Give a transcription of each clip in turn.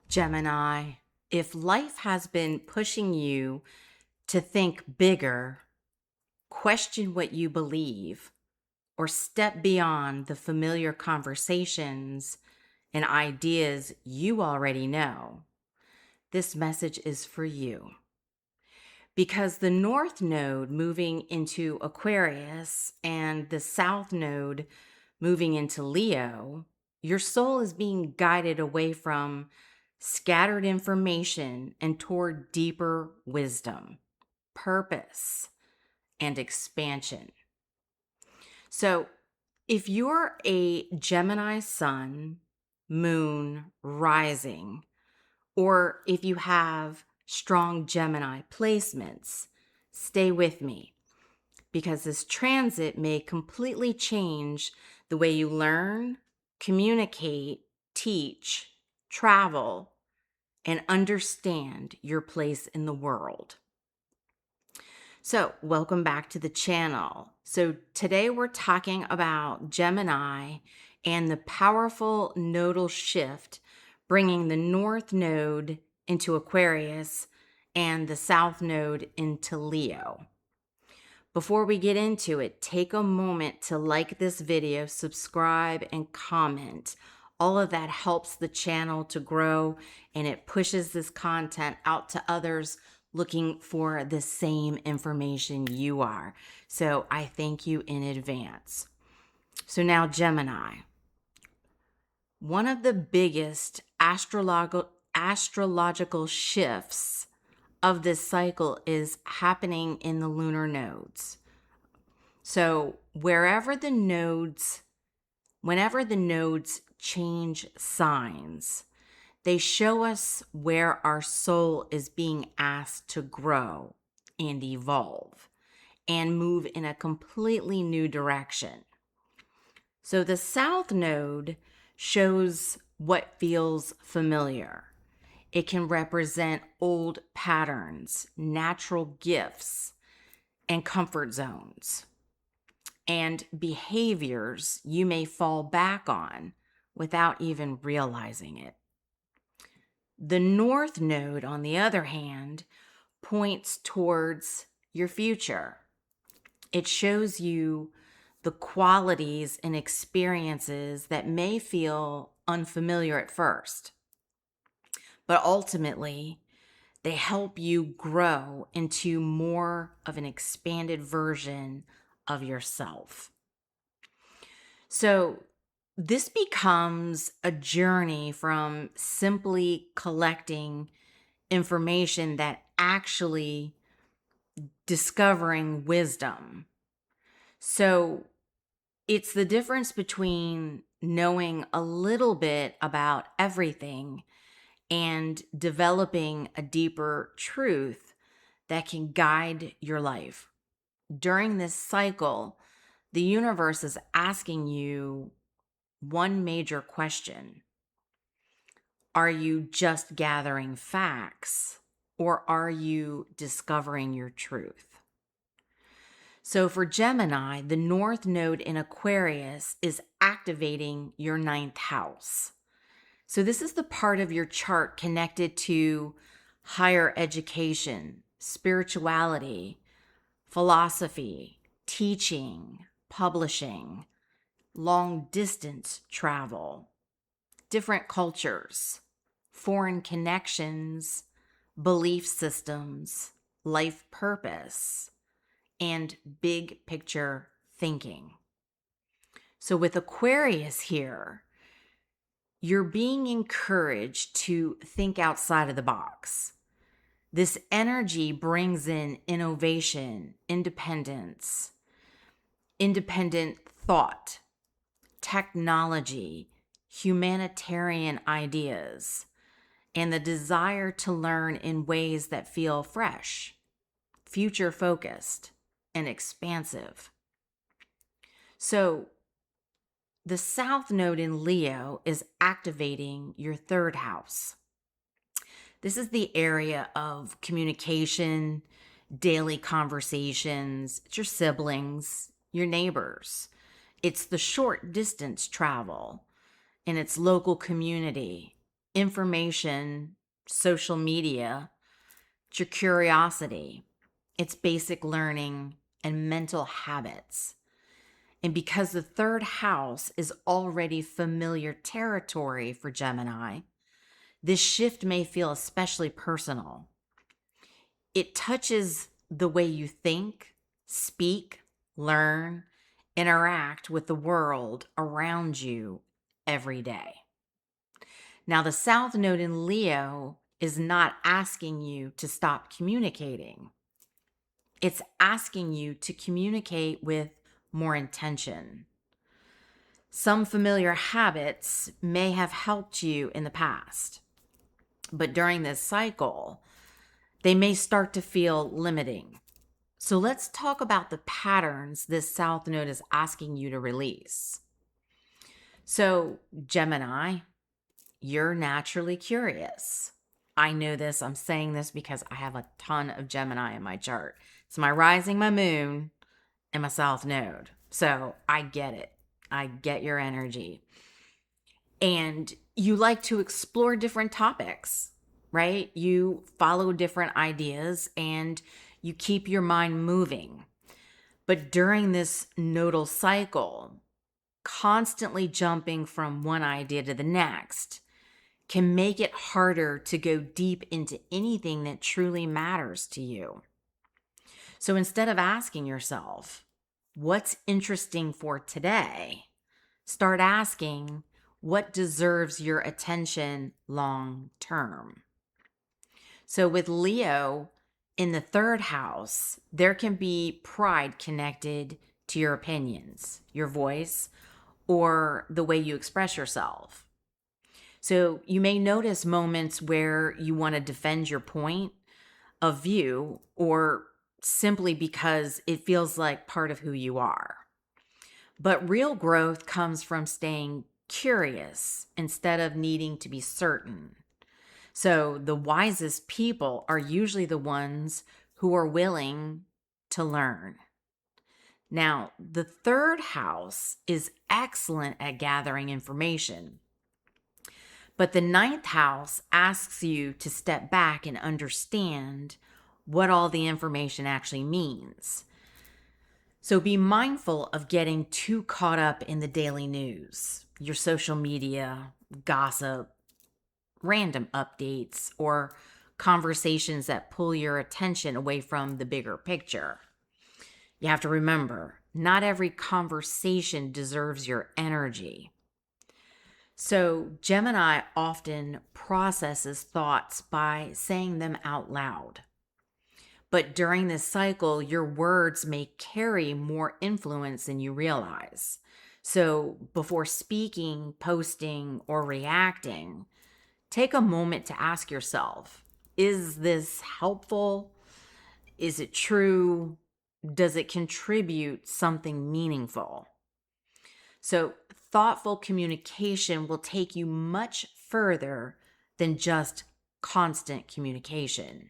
Gemini, if life has been pushing you to think bigger, question what you believe, or step beyond the familiar conversations and ideas you already know, this message is for you. Because the North Node moving into Aquarius and the South Node moving into Leo, your soul is being guided away from scattered information and toward deeper wisdom, purpose, and expansion. So, if you're a Gemini sun, moon, rising, or if you have strong Gemini placements, stay with me because this transit may completely change the way you learn, communicate, teach, travel, and understand your place in the world. So, welcome back to the channel. So, today we're talking about Gemini and the powerful nodal shift bringing the North Node into Aquarius and the South Node into Leo. Before we get into it, take a moment to like this video, subscribe, and comment. All of that helps the channel to grow and it pushes this content out to others looking for the same information you are. So I thank you in advance. So now Gemini. One of the biggest astrological shifts of this cycle is happening in the lunar nodes. So whenever the nodes change signs, they show us where our soul is being asked to grow and evolve and move in a completely new direction. So the South Node shows what feels familiar. It can represent old patterns, natural gifts, and comfort zones, and behaviors you may fall back on without even realizing it. The North Node, on the other hand, points towards your future. It shows you the qualities and experiences that may feel unfamiliar at first, but ultimately, they help you grow into more of an expanded version of yourself. So, this becomes a journey from simply collecting information that actually discovering wisdom. So it's the difference between knowing a little bit about everything and developing a deeper truth that can guide your life. During this cycle, the universe is asking you one major question. Are you just gathering facts, or are you discovering your truth? So for Gemini, the North Node in Aquarius is activating your ninth house. So this is the part of your chart connected to higher education, spirituality, philosophy, teaching, publishing, long distance travel, different cultures, foreign connections, belief systems, life purpose, and big picture thinking. So with Aquarius here, you're being encouraged to think outside of the box. This energy brings in innovation, independent thought, technology, humanitarian ideas, and the desire to learn in ways that feel fresh, future-focused, and expansive. So, the South Node in Leo is activating your third house. This is the area of communication, daily conversations. It's your siblings, your neighbors. It's the short distance travel, and it's local community, information, social media, it's your curiosity, it's basic learning and mental habits. And because the third house is already familiar territory for Gemini, this shift may feel especially personal. It touches the way you think, speak, learn, interact with the world around you every day. Now, the South Node in Leo is not asking you to stop communicating. It's asking you to communicate with more intention. Some familiar habits may have helped you in the past, but during this cycle, they may start to feel limiting. So let's talk about the patterns this South Node is asking you to release. So, Gemini, you're naturally curious. I know this. I'm saying this because I have a ton of Gemini in my chart. It's my rising, my moon, and my South Node. So I get it. I get your energy. And you like to explore different topics, right? You follow different ideas and you keep your mind moving. But during this nodal cycle, constantly jumping from one idea to the next can make it harder to go deep into anything that truly matters to you. So instead of asking yourself, what's interesting for today, start asking, what deserves your attention long term? So with Leo in the third house, there can be pride connected to your opinions, your voice, or the way you express yourself. So you may notice moments where you want to defend your point of view, or simply because it feels like part of who you are. But real growth comes from staying curious instead of needing to be certain. So the wisest people are usually the ones who are willing to learn. Now, the third house is excellent at gathering information. But the ninth house asks you to step back and understand what all the information actually means. So be mindful of getting too caught up in the daily news, your social media, gossip, random updates, or conversations that pull your attention away from the bigger picture. You have to remember, not every conversation deserves your energy. So Gemini often processes thoughts by saying them out loud. But during this cycle, your words may carry more influence than you realize. So before speaking, posting, or reacting, take a moment to ask yourself, is this helpful? Is it true? Does it contribute something meaningful? So thoughtful communication will take you much further than just constant communication.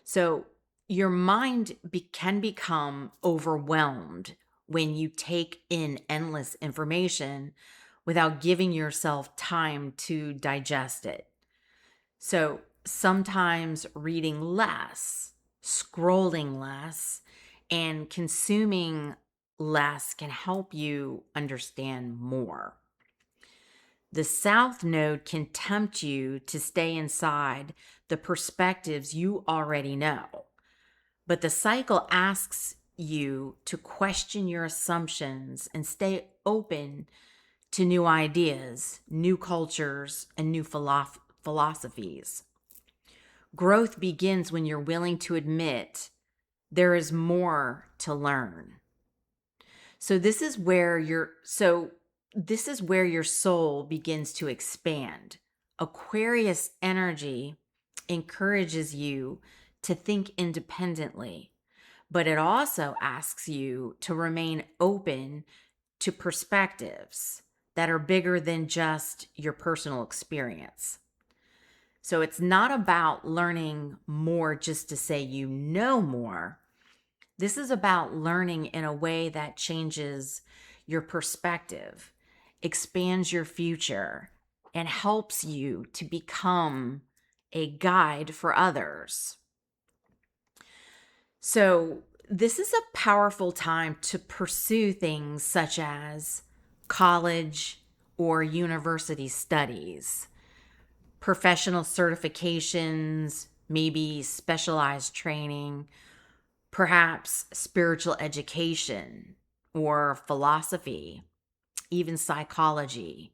So your mind can become overwhelmed when you take in endless information without giving yourself time to digest it. So sometimes reading less, scrolling less, and consuming less can help you understand more. The South Node can tempt you to stay inside the perspectives you already know, but the cycle asks you to question your assumptions and stay open to new ideas, new cultures, and new philosophies. Growth begins when you're willing to admit there is more to learn. So this is where your soul begins to expand. Aquarius energy encourages you to think independently, but it also asks you to remain open to perspectives that are bigger than just your personal experience. So it's not about learning more just to say you know more. This is about learning in a way that changes your perspective, expands your future, and helps you to become a guide for others. So, this is a powerful time to pursue things such as college or university studies, professional certifications, maybe specialized training, perhaps spiritual education or philosophy, even psychology,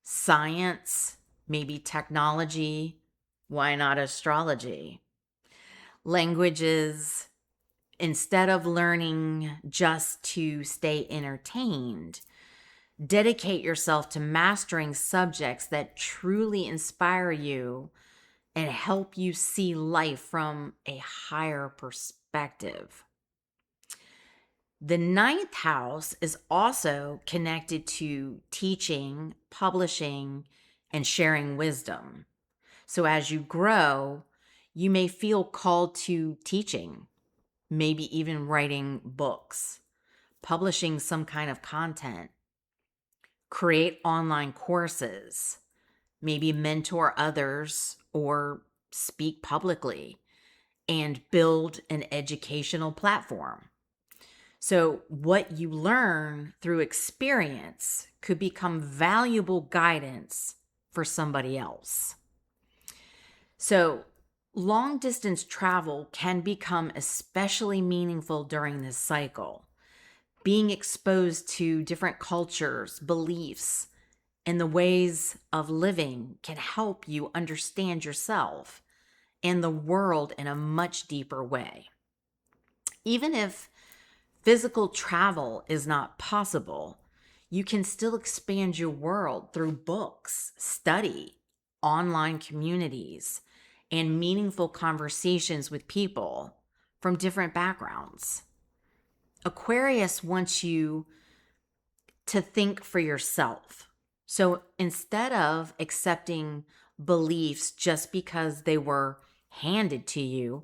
science, maybe technology, why not astrology? Languages, instead of learning just to stay entertained, dedicate yourself to mastering subjects that truly inspire you and help you see life from a higher perspective. The ninth house is also connected to teaching, publishing, and sharing wisdom. So as you grow, you may feel called to teaching, maybe even writing books, publishing some kind of content, create online courses, maybe mentor others or speak publicly, and build an educational platform. So, what you learn through experience could become valuable guidance for somebody else. So, long distance travel can become especially meaningful during this cycle. Being exposed to different cultures, beliefs, and the ways of living can help you understand yourself and the world in a much deeper way. Even if physical travel is not possible, you can still expand your world through books, study, online communities, and meaningful conversations with people from different backgrounds. Aquarius wants you to think for yourself. So instead of accepting beliefs just because they were handed to you,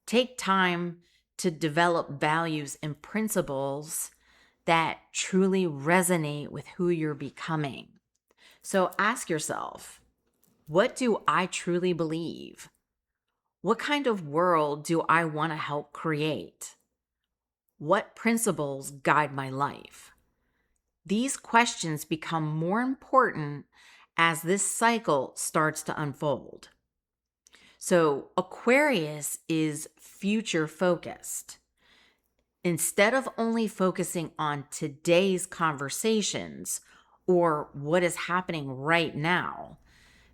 take time to develop values and principles that truly resonate with who you're becoming. So ask yourself, what do I truly believe? What kind of world do I want to help create? What principles guide my life? These questions become more important as this cycle starts to unfold. So, Aquarius is future focused. Instead of only focusing on today's conversations or what is happening right now,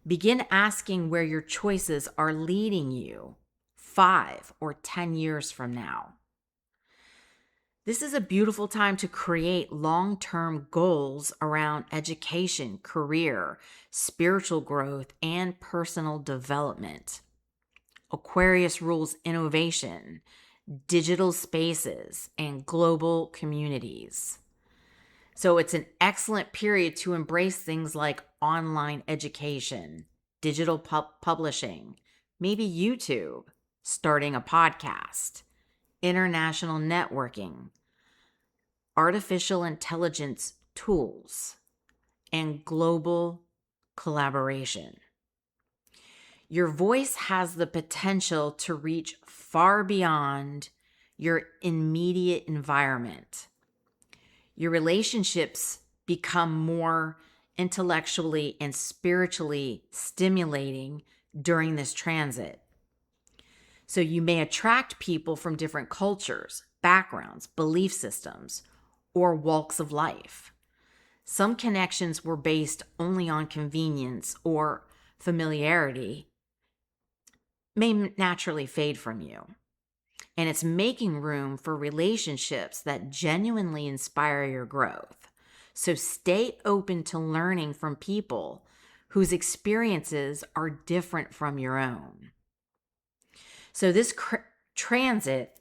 begin asking where your choices are leading you 5 or 10 years from now. This is a beautiful time to create long-term goals around education, career, spiritual growth, and personal development. Aquarius rules innovation, digital spaces, and global communities. So it's an excellent period to embrace things like online education, digital publishing, maybe YouTube, starting a podcast, international networking, artificial intelligence tools, and global collaboration. Your voice has the potential to reach far beyond your immediate environment. Your relationships become more intellectually and spiritually stimulating during this transit. So you may attract people from different cultures, backgrounds, belief systems, or walks of life. Some connections were based only on convenience or familiarity may naturally fade from you. And it's making room for relationships that genuinely inspire your growth. So stay open to learning from people whose experiences are different from your own. So this transit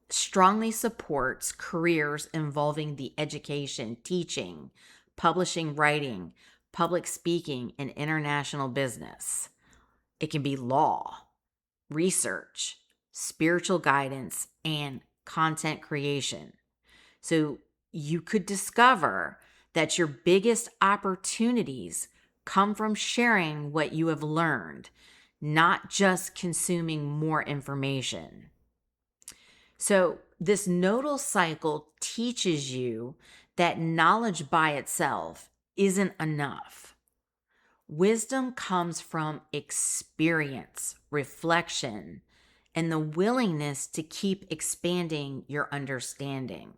strongly supports careers involving the education, teaching, publishing, writing, public speaking, and international business. It can be law, research, spiritual guidance, and content creation. So you could discover that your biggest opportunities come from sharing what you have learned, not just consuming more information. So, this nodal cycle teaches you that knowledge by itself isn't enough. Wisdom comes from experience, reflection, and the willingness to keep expanding your understanding.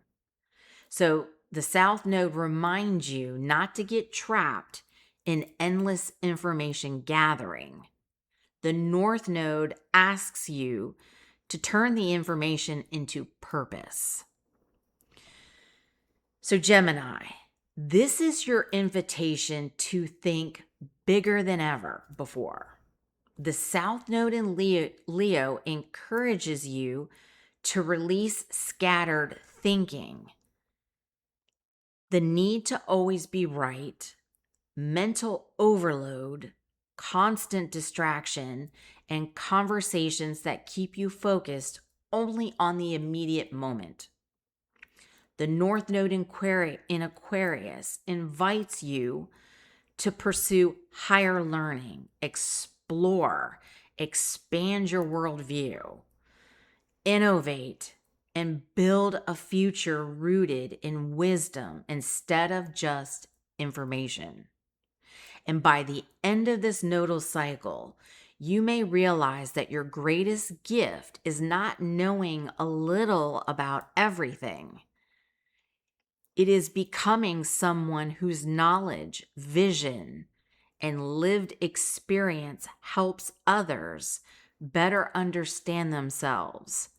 So, the South Node reminds you not to get trapped in endless information gathering. The North Node asks you to turn the information into purpose. So, Gemini, this is your invitation to think bigger than ever before. The South Node in Leo encourages you to release scattered thinking, the need to always be right, mental overload, constant distraction, and conversations that keep you focused only on the immediate moment. The North Node in Aquarius invites you to pursue higher learning, explore, expand your worldview, innovate, and build a future rooted in wisdom instead of just information. And by the end of this nodal cycle, you may realize that your greatest gift is not knowing a little about everything. It is becoming someone whose knowledge, vision, and lived experience helps others better understand themselves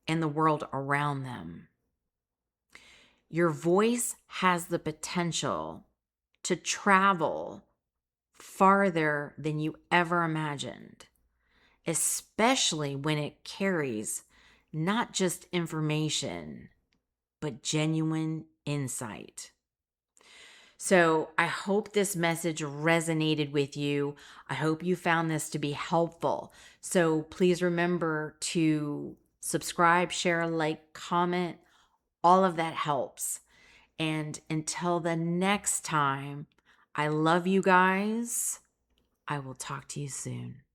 and the world around them. Your voice has the potential to travel farther than you ever imagined, especially when it carries not just information, but genuine insight. So I hope this message resonated with you. I hope you found this to be helpful. So please remember to subscribe, share, like, comment. All of that helps. And until the next time, I love you guys. I will talk to you soon.